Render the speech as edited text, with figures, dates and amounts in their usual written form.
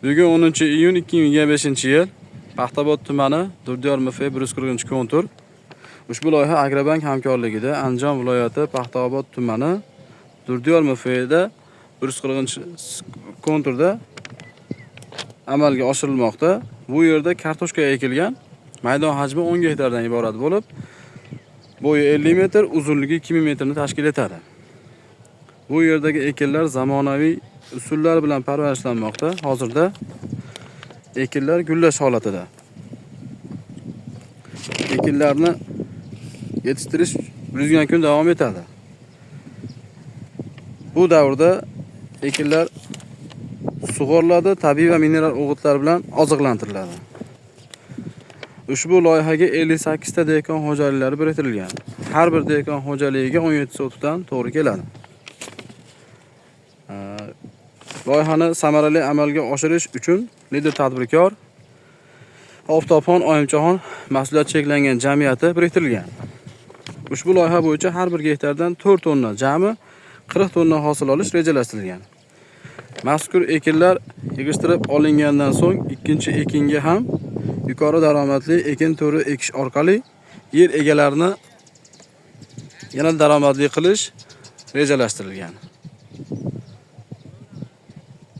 Bugun 10-iyun 2025-yil Paxtabod tumani Durdiyor MF 140-kontur. Ushbu loyiha Agrobank hamkorligida Andijon viloyati Paxtabod tumani Durdiyor MFda 140-konturda amalga oshirilmoqda. Bu yerda kartoshka ekilgan. Maydon hajmi 10 gektardan iborat bo'lib, bo'yi 50 metr, uzunligi 2000 metrni tashkil etadi. Bu yerdagi ekinlar zamonaviy usullar bilan parvarishlanmoqda. Hozirda ekinlar gullash holatida. Ekinlarni yetishtirish 100 kun davom etadi. Bu davrda ekinlar sug'oriladi, tabiiy va mineral o'g'itlar bilan oziqlantiriladi. Ushbu loyihaga 58 ta dehqon xo'jaliklari biriktirilgan. Har bir dehqon xo'jaligiga 17 sotixdan to'g'ri keladi. Loyihani samarali amalga oshirish uchun lider tadbirkor Oftobxon Oyimchaxon mas'uliyat cheklangan jamiyati biriktirilgan. Ushbu loyiha bo'yicha har bir gektardan 4 tonna, jami 40 tonna hosil olish rejalashtirilgan. Mazkur ekinlar yig'ishtirib olingandan so'ng ikkinchi ekinga ham yuqori daromadli ekin turi ekish orqali yer egalarini yana daromadli qilish rejalashtirilgan.